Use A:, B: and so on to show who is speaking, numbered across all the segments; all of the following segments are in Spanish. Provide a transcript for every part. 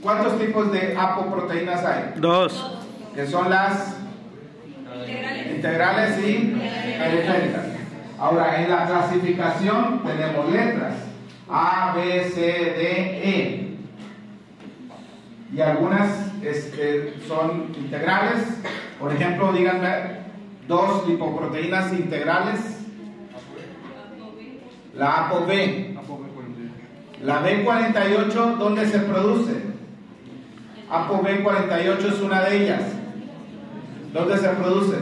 A: ¿Cuántos tipos de apoproteínas hay?
B: Dos.
A: Que son las integrales y periféricas. Ahora, en la clasificación tenemos letras A, B, C, D, E. Y algunas son integrales. Por ejemplo, díganme dos lipoproteínas integrales. La ApoB. La B48, ¿dónde se produce? ApoB48 es una de ellas. ¿Dónde se produce?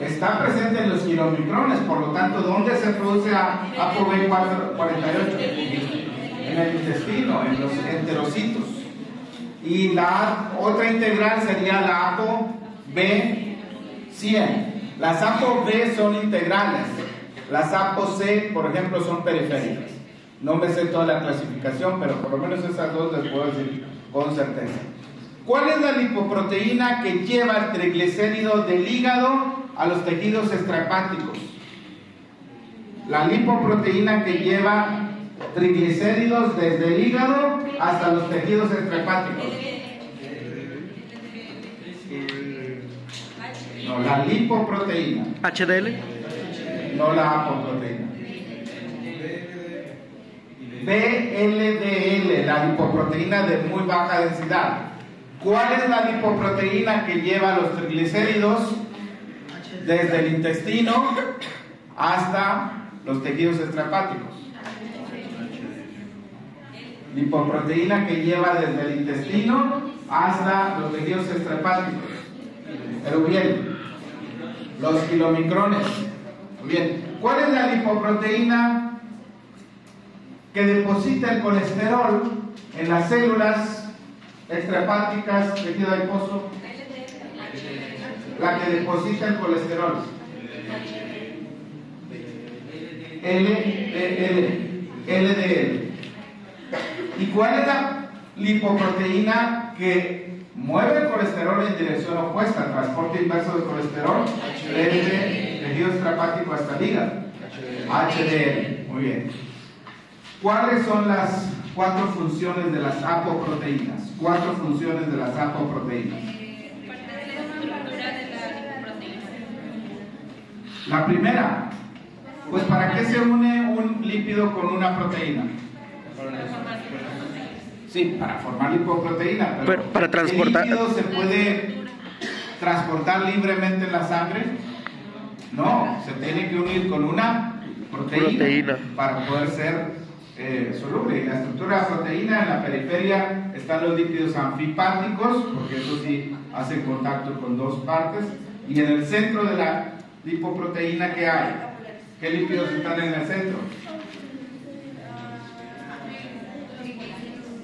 A: Está presente en los kilomicrones, por lo tanto, ¿dónde se produce ApoB48? En el intestino, en los enterocitos. Y la otra integral sería la ApoB100. Las ApoB son integrales. Las ApoC, por ejemplo, son periféricas. No me sé toda la clasificación, pero por lo menos esas dos les puedo decir con certeza. ¿Cuál es la lipoproteína que lleva el triglicérido del hígado a los tejidos extrahepáticos? La lipoproteína que lleva triglicéridos desde el hígado hasta los tejidos extrahepáticos. No, la lipoproteína.
B: HDL.
A: No la apoproteína. VLDL, la lipoproteína de muy baja densidad. ¿Cuál es la lipoproteína que lleva los triglicéridos desde el intestino hasta los tejidos extrahepáticos? Lipoproteína que lleva desde el intestino hasta los tejidos extrahepáticos. Pero bien, los kilomicrones. Bien, ¿cuál es la lipoproteína que deposita el colesterol en las células extrahepáticas, tejido adiposo? La que deposita el colesterol. LDL. ¿Y cuál es la lipoproteína que mueve el colesterol en dirección opuesta, el transporte inverso del colesterol desde tejido extrahepático hasta el hígado? HDL. Muy bien. ¿Cuáles son las 4 funciones de las apoproteínas? 4 funciones de las apoproteínas.
C: Parte de la estructura de la lipoproteína.
A: La primera, pues ¿para qué se une un lípido con una proteína? Sí, para formar lipoproteína, pero
B: para transportar.
A: ¿el lípido se puede transportar libremente en la sangre? No, se tiene que unir con una proteína. Para poder ser soluble. En la estructura de la proteína, en la periferia están los lípidos anfipáticos, porque eso sí hace contacto con dos partes, y en el centro de la lipoproteína, ¿qué hay? ¿Qué lípidos están en el centro?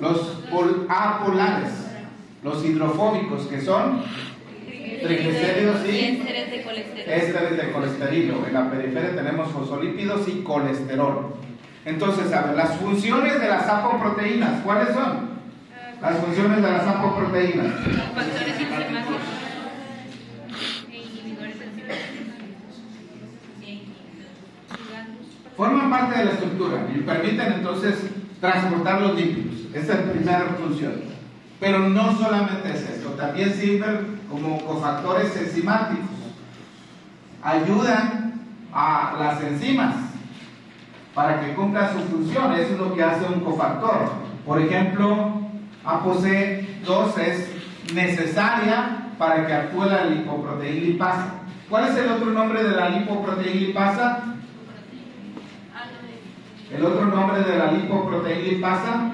A: Los apolares, los hidrofóbicos, que son triglicéridos y ésteres de colesterol. En la periferia tenemos fosfolípidos y colesterol. Entonces, a ver, las funciones de las apoproteínas, ¿cuáles son? Las funciones de las apoproteínas.
C: Factores inflamatorios e inhibidores
A: Forman parte de la estructura y permiten entonces transportar los lípidos. Esa es la primera función. Pero no solamente es esto, también sirven como cofactores enzimáticos. Ayudan a las enzimas para que cumplan su función. Eso es lo que hace un cofactor. Por ejemplo, ApoC2 es necesaria para que actúe la lipoproteína lipasa. ¿Cuál es el otro nombre de la lipoproteína lipasa? El otro nombre de la lipoproteína lipasa,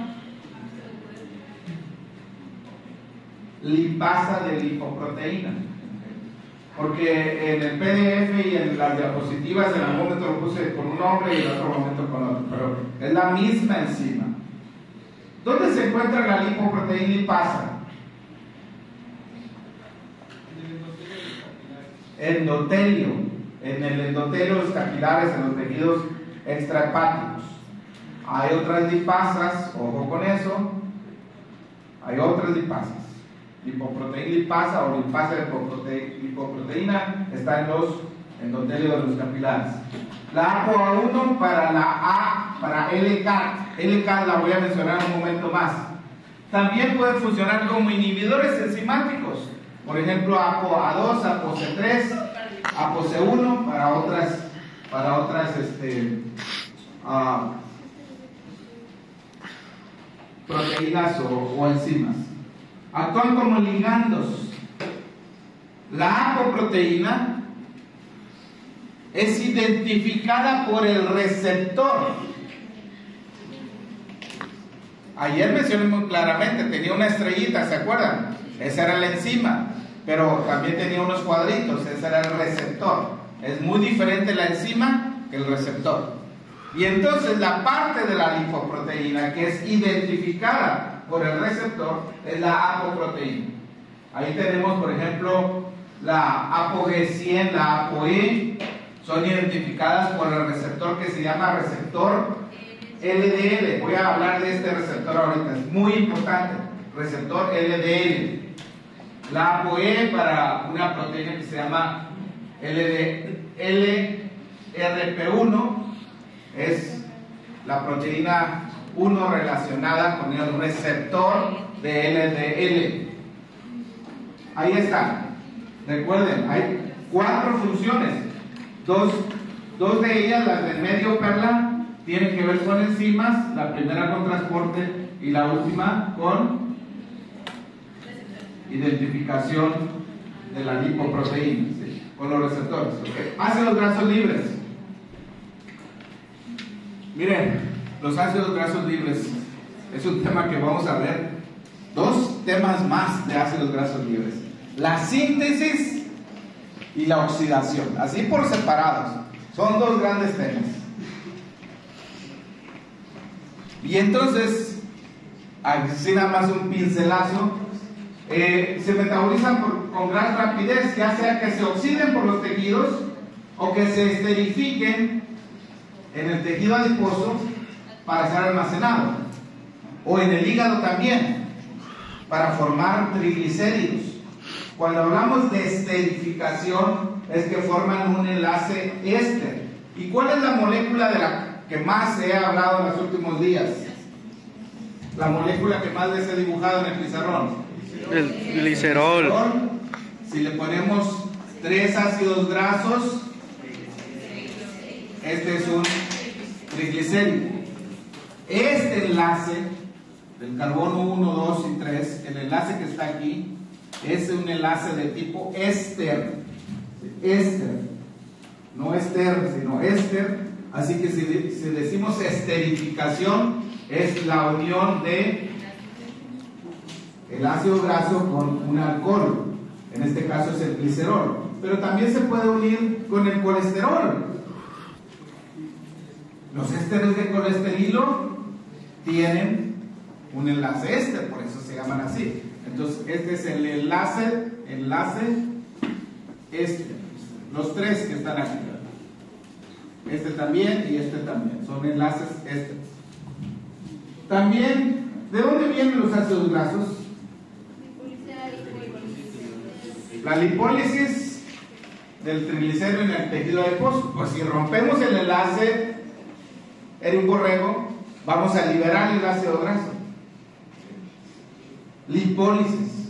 A: lipasa de lipoproteína. Porque en el PDF y en las diapositivas en algún momento lo puse con un nombre y en otro momento con otro, pero es la misma enzima. ¿Dónde se encuentra la lipoproteína lipasa? Endotelio. En el endotelio, los capilares, en los tejidos extrahepáticos. Hay otras lipasas, ojo con eso. Hay otras lipasas. Lipoproteína lipasa o lipasa de lipoproteína está en los endotelios de los capilares. La ApoA1 para LCAT. LCAT la voy a mencionar un momento más. También puede funcionar como inhibidores enzimáticos. Por ejemplo, ApoA2, ApoC3, ApoC1 para otras proteínas o enzimas. Actúan como ligandos. La apoproteína es identificada por el receptor. Ayer mencioné muy claramente, tenía una estrellita, ¿se acuerdan? Esa era la enzima, pero también tenía unos cuadritos, ese era el receptor. Es muy diferente la enzima que el receptor. Y entonces la parte de la lipoproteína que es identificada por el receptor es la apoproteína. Ahí tenemos, por ejemplo, la ApoG100, la ApoE, son identificadas por el receptor que se llama receptor LDL. Voy a hablar de este receptor ahorita, es muy importante, receptor LDL. La ApoE para una proteína que se llama LRP1, es la proteína 1 relacionada con el receptor de LDL. Ahí está. Recuerden, hay 4 funciones. Dos de ellas, las del medio perla, tienen que ver con enzimas, la primera con transporte y la última con identificación de la lipoproteína, ¿sí? Con los receptores. ¿Okay? Ácidos grasos libres. Miren, los ácidos grasos libres es un tema que vamos a ver. 2 temas más de ácidos grasos libres: la síntesis y la oxidación, así por separados. Son 2 grandes temas. Y entonces, así nada más un pincelazo, se metabolizan con gran rapidez, ya sea que se oxiden por los tejidos o que se esterifiquen en el tejido adiposo para ser almacenado, o en el hígado también para formar triglicéridos. Cuando hablamos de esterificación es que forman un enlace éster. ¿Y cuál es la molécula de la que más he hablado en los últimos días? La molécula que más les he dibujado en el pizarrón.
B: El glicerol.
A: Si le ponemos 3 ácidos grasos, este es un triglicérido. Este enlace del carbono 1, 2 y 3, el enlace que está aquí, es un enlace de tipo éster. Éster, no éster, sino éster. Así que si decimos esterificación, es la unión de el ácido graso con un alcohol. En este caso es el glicerol. Pero también se puede unir con el colesterol. Los ésteres de colesterilo tienen un enlace éster, por eso se llaman así. Entonces, este es el enlace éster. Los 3 que están aquí. Este también y este también. Son enlaces éster. También, ¿de dónde vienen los ácidos grasos? La lipólisis del triglicérido en el tejido adiposo. Pues si rompemos el enlace en un borrego, vamos a liberar el ácido graso. Lipólisis.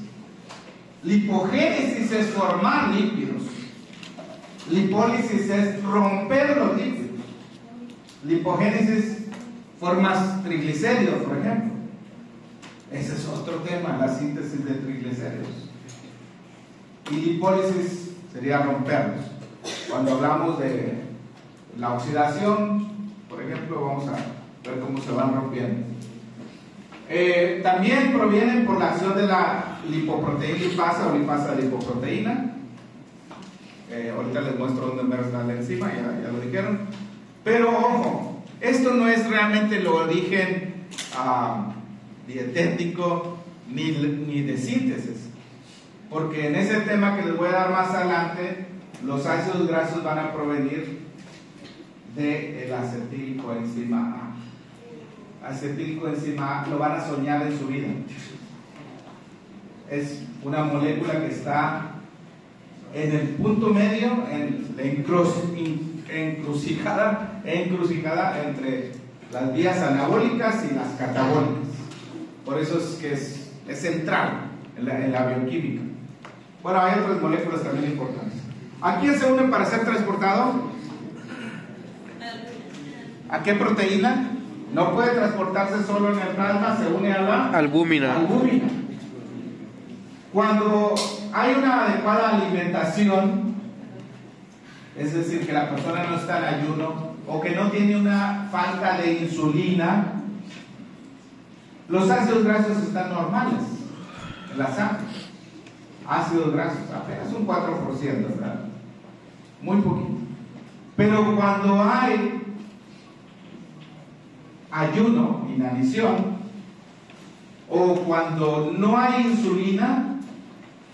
A: Lipogénesis es formar lípidos. Lipólisis es romper los lípidos. Lipogénesis formas triglicéridos, por ejemplo. Ese es otro tema, la síntesis de triglicéridos. Y lipólisis sería romperlos. Cuando hablamos de la oxidación, por ejemplo, vamos a ver cómo se van rompiendo. También provienen por la acción de la lipoproteína lipasa o lipasa lipoproteína. Ahorita les muestro dónde mero está la enzima, ya lo dijeron. Pero ojo, esto no es realmente el origen dietético ni de síntesis, porque en ese tema que les voy a dar más adelante, los ácidos grasos van a provenir del acetilcoenzima A. Acetilcoenzima A lo van a soñar en su vida. Es una molécula que está en el punto medio, en la encrucijada entre las vías anabólicas y las catabólicas. Por eso es que es central en la bioquímica. Bueno, hay otras moléculas también importantes. ¿A quién se une para ser transportado? ¿A qué proteína? No puede transportarse solo en el plasma, se une a la
B: albúmina.
A: Cuando hay una adecuada alimentación, es decir, que la persona no está en ayuno o que no tiene una falta de insulina, los ácidos grasos están normales en la sangre. Ácidos grasos, apenas un 4%, ¿verdad? Muy poquito. Pero cuando hay ayuno, inanición, o cuando no hay insulina,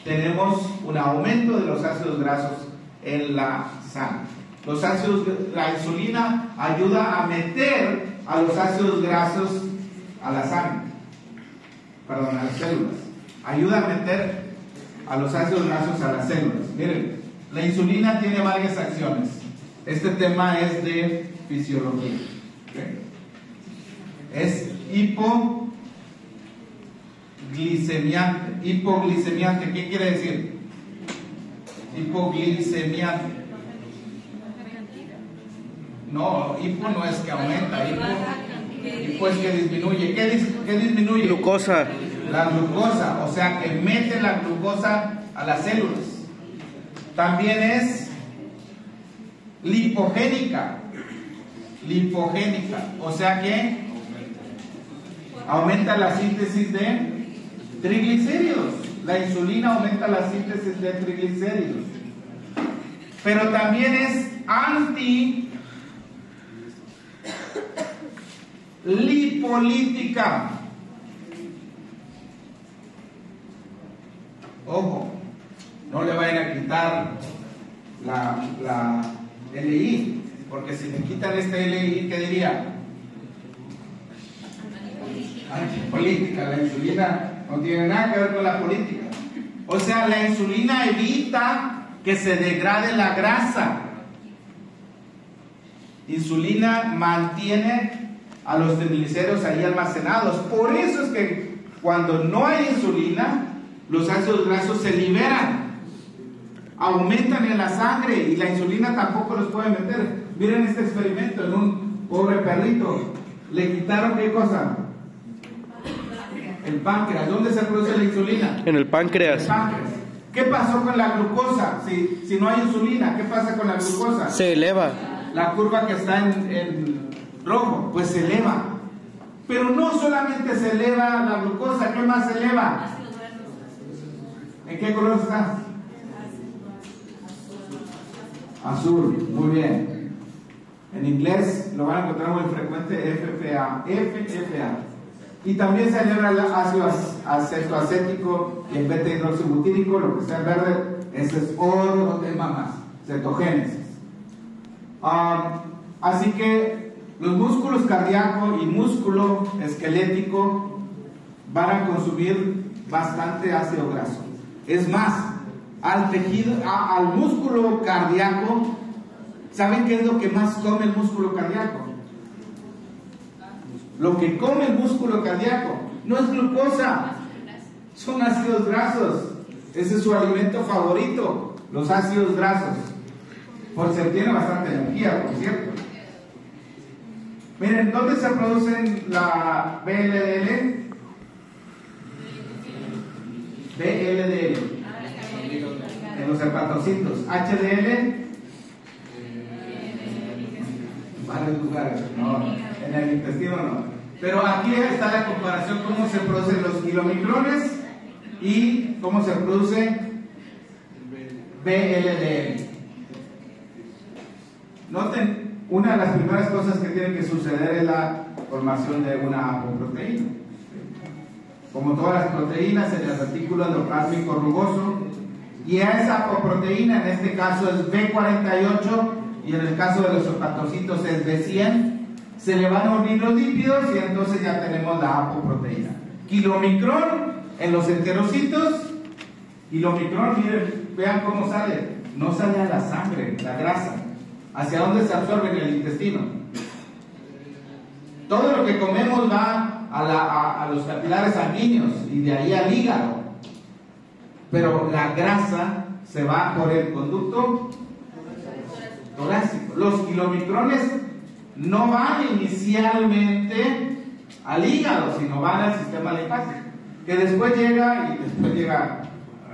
A: tenemos un aumento de los ácidos grasos en la sangre. La insulina ayuda a meter a los ácidos grasos a la sangre, perdón, a las células. Ayuda a meter a los ácidos grasos a las células. Miren, la insulina tiene varias acciones. Este tema es de fisiología. ¿Okay? Es hipoglicemiante. ¿Qué quiere decir? Hipoglicemiante. No, hipo no es que aumenta, hipo es que disminuye. ¿Qué disminuye?
B: Glucosa.
A: La glucosa, o sea que mete la glucosa a las células. También es lipogénica, o sea que aumenta la síntesis de triglicéridos. La insulina aumenta la síntesis de triglicéridos. Pero también es antilipolítica. Ojo, no le vayan a quitar la LI, porque si le quitan este LI, ¿qué diría? Antipolítica. La insulina no tiene nada que ver con la política. O sea, la insulina evita que se degrade la grasa. Insulina mantiene a los triglicéridos ahí almacenados. Por eso es que cuando no hay insulina, los ácidos grasos se liberan, aumentan en la sangre y la insulina tampoco los puede meter. Miren este experimento en un pobre perrito. Le quitaron ¿qué cosa? El páncreas. ¿Dónde se produce la insulina?
B: En el páncreas.
A: El páncreas. ¿Qué pasó con la glucosa? Si no hay insulina, ¿qué pasa con la glucosa?
B: Se eleva.
A: La curva que está en rojo, pues se eleva. Pero no solamente se eleva la glucosa, ¿qué más se eleva? ¿En qué color está? Azul, muy bien. En inglés lo van a encontrar muy frecuente, FFA. Y también se eleva el ácido acetoacético y el beta-hidroxibutírico, lo que está en verde, ese es otro tema más, cetogénesis. Así que los músculos cardíaco y músculo esquelético van a consumir bastante ácido graso. Es más, al músculo cardíaco, ¿saben qué es lo que más come el músculo cardíaco? Lo que come el músculo cardíaco no es glucosa, son ácidos grasos. Ese es su alimento favorito, los ácidos grasos. Porque se tiene bastante energía, por cierto. Miren, ¿dónde se producen la BLDL? En los hepatocitos. HDL en varios lugares, no, en el intestino no. Pero aquí está la comparación, cómo se producen los kilomicrones y cómo se produce BLDL. Noten, una de las primeras cosas que tiene que suceder es la formación de una apoproteína. Como todas las proteínas, en el retículo endoplásmico rugoso, y a esa apoproteína, en este caso es B48 y en el caso de los hepatocitos es B100, se le van a unir los lípidos y entonces ya tenemos la apoproteína. Kilomicrón en los enterocitos, kilomicrón, miren, vean cómo sale. No sale a la sangre, la grasa. ¿Hacia dónde se absorbe? En el intestino. Todo lo que comemos va a los capilares sanguíneos y de ahí al hígado. Pero la grasa se va por el conducto torácico. Los kilomicrones no van inicialmente al hígado, sino van al sistema linfático, que después llega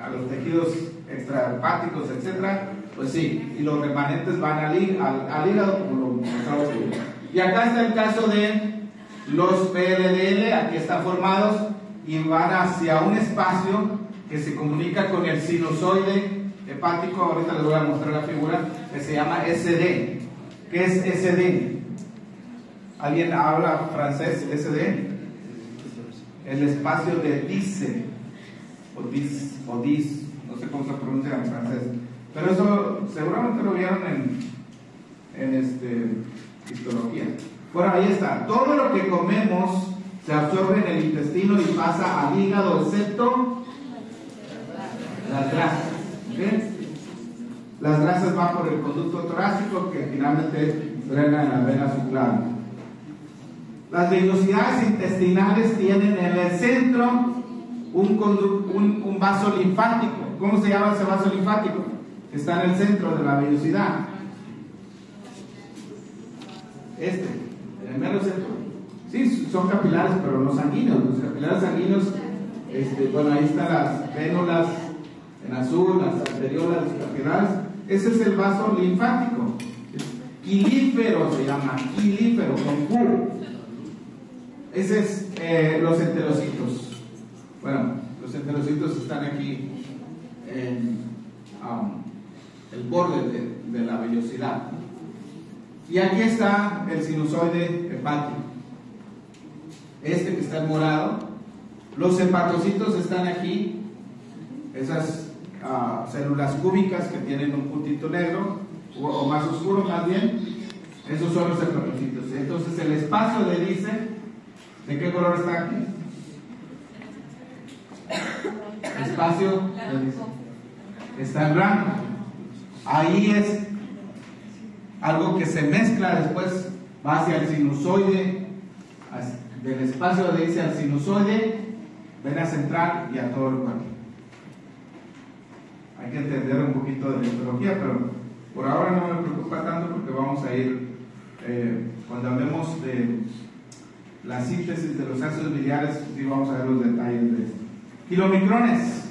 A: a los tejidos extrahepáticos, etcétera. Pues sí, y los remanentes van al hígado, como lo mostramos aquí. Y acá está el caso de los PLDL, aquí están formados y van hacia un espacio que se comunica con el sinusoide hepático. Ahorita les voy a mostrar la figura, que se llama SD. ¿Qué es SD? ¿Alguien habla francés? SD. El espacio de Dice o dis, no sé cómo se pronuncia en francés, pero eso seguramente lo vieron en histología. Bueno, ahí está. Todo lo que comemos se absorbe en el intestino y pasa al hígado, excepto las grasas. ¿Okay? Las grasas van por el conducto torácico, que finalmente drena en la vena subclava. Las vellosidades intestinales tienen en el centro un vaso linfático. ¿Cómo se llama ese vaso linfático? Está en el centro de la vellosidad. En el mero centro. Sí, son capilares, pero no sanguíneos. Los capilares sanguíneos, bueno, ahí están las vénulas en azul, las arteriolas, los capilares. Ese es el vaso linfático. Quilífero se llama, quilífero, con Q. Ese es los enterocitos. Bueno, los enterocitos están aquí en el borde de la vellosidad. Y aquí está el sinusoide hepático. Que está en morado. Los hepatocitos están aquí. Esas células cúbicas que tienen un puntito negro o más oscuro más bien. Esos son los hepatocitos. Entonces el espacio de Dice, ¿de qué color está aquí? El espacio de Dice está en blanco. Ahí es algo que se mezcla después, va hacia el sinusoide, del espacio de Dice al sinusoide, vena central y a todo el cuerpo. Hay que entender un poquito de la histología, pero por ahora no me preocupa tanto porque vamos a ir, cuando hablemos de la síntesis de los ácidos biliares, sí vamos a ver los detalles de esto. Kilomicrones,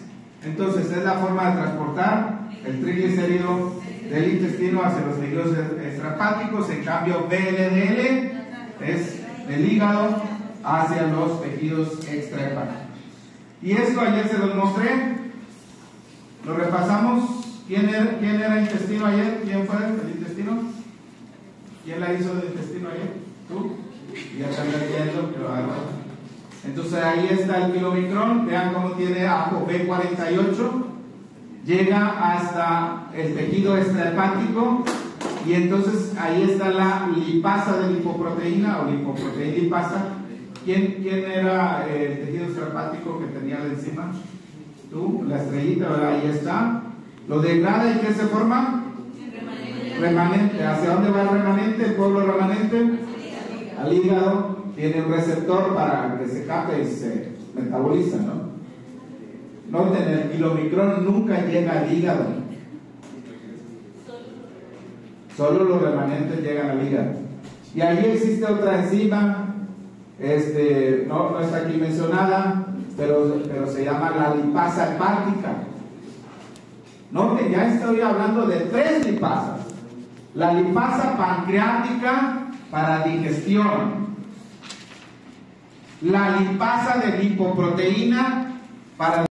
A: entonces es la forma de transportar el triglicérido del intestino hacia los tejidos extrahepáticos. En cambio, VLDL es del hígado hacia los tejidos extrahepáticos. Y esto ayer se los mostré, lo repasamos. ¿Quién era intestino ayer? ¿Quién fue el intestino? ¿Quién la hizo del intestino ayer? ¿Tú? Ya también viendo, pero entonces ahí está el kilomicrón. Vean cómo tiene ajo B48, llega hasta el tejido extrahepático y entonces ahí está la lipasa de lipoproteína o lipoproteína lipasa. ¿Quién era el tejido extrahepático que tenía la enzima? Tú, la estrellita, ¿verdad? Ahí está. Lo degrada y ¿qué se forma? Remanente. ¿Hacia dónde va el remanente? El pueblo remanente al hígado. Tiene un receptor para que se capte y se metaboliza, ¿no? Noten, el kilomicrón nunca llega al hígado. Solo los remanentes llegan al hígado. Y ahí existe otra enzima, no está aquí mencionada, pero se llama la lipasa hepática. Noten, ya estoy hablando de 3 lipasas. La lipasa pancreática para digestión, la lipasa de lipoproteína para